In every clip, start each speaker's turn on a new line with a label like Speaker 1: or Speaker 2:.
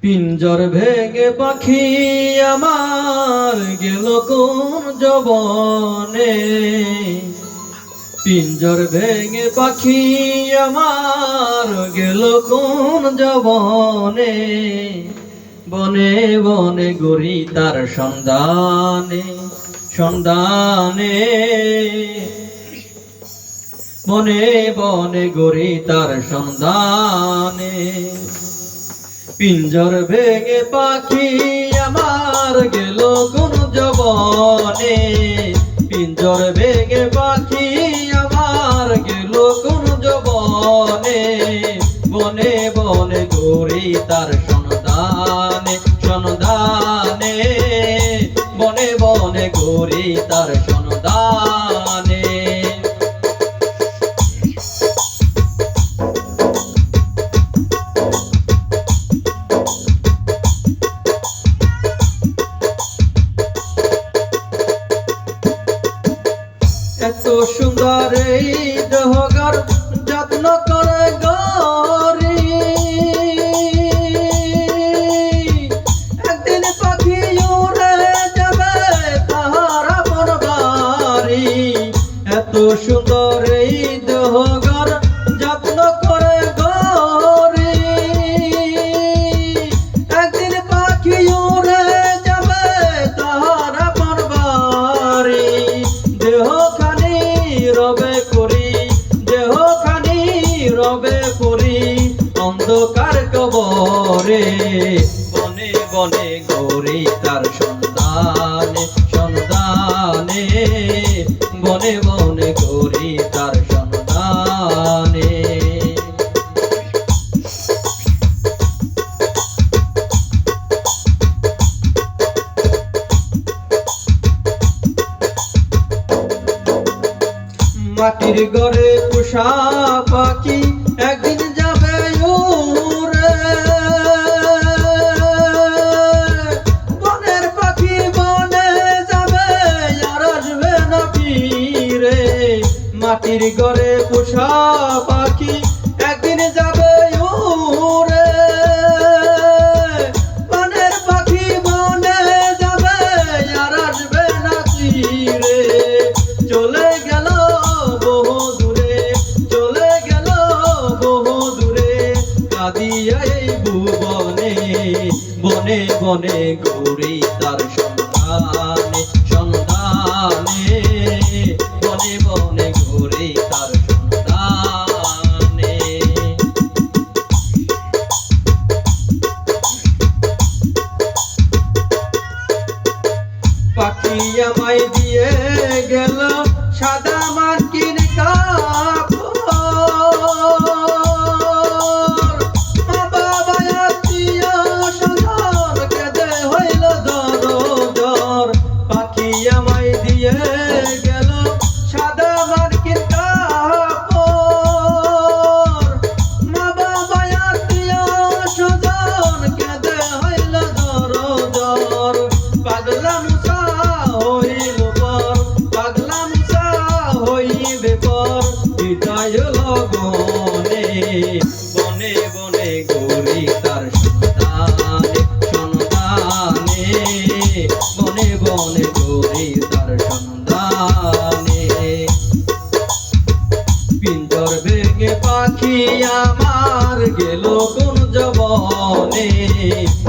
Speaker 1: পিঞ্জর ভেঙে পাখি আমার গেল কোন জবনে। পিঞ্জর ভেঙে পাখি আমার গেল কোন জবনে। বনে বনে ঘুরি তার সন্ধানে সন্ধানে। বনে বনে ঘুরি তার সন্ধানে। পিঞ্জর ভেঙে পাখি আমার গেল কোন জবনে। পিঞ্জর ভেঙে পাখি আমার গেল কোন জবনে। বনে বনে ঘুরি তার সন্ধানে সন্ধানে। বনে বনে ঘুরি তার সন্ধানে। এত সুন্দর এই দেহগর যত্ন করে গরি। একদিন পাখি উড়ে যাবে তাহার আপন বাড়ি। এত সুন্দর এই দেহগর যত্ন করে গরি। একদিন পাখি উড়ে যাবে তাহার আপন বাড়ি। দেহ রবে করি দেহখানি রবে করি অন্ধকার কবরে। বনে বনে ঘুরি তার সন্ধানে সন্ধানে। বনে বনে ঘুরি তার সন্ধানে। মাটির ঘরে পোষা পাখি একদিন যাবে উড়ে। বনের পাখি বনে যাবে আর আসবে না ফিরে। মাটির ঘরে পোষা পাখি একদিন যাবে উড়ে। বনের পাখি বনে যাবে আর আসবে না ফিরে। চলে গেল বহু দূরে চলে গেল বহু দূরে কাঁদিয়া এই ভুবনে। বনে বনে ঘুরি তার সন্ধানে সন্ধানে। বনে বনে ঘুরি তার সন্ধানে। পাখি আমায় দিয়ে গেল সাদা মার্কিন কাপড়। মা বাবা আত্মীয় স্বজন কেঁদে হইল দরদর। পাখি আমায় দিয়ে গেল সাদা মার্কিন কাপড়। মা বাবা আত্মীয় স্বজন কেঁদে হইল দরদর। পাগলা মুসা হইল পর পাগলা মুসা হইবে পর হৃদয় লগনে। বনে বনে ঘুরি তার সন্ধানে সন্ধানে। বনে বনে ঘুরি তার সন্ধানে। পিঞ্জর ভেঙে পাখি আমার গেল কোন জবনে।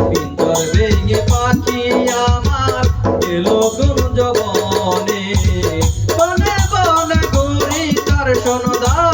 Speaker 1: পিঞ্জর ভেঙে পাখি আমার গেল কোন জবনে। বনে বনে ঘুরি তার সন্ধানে।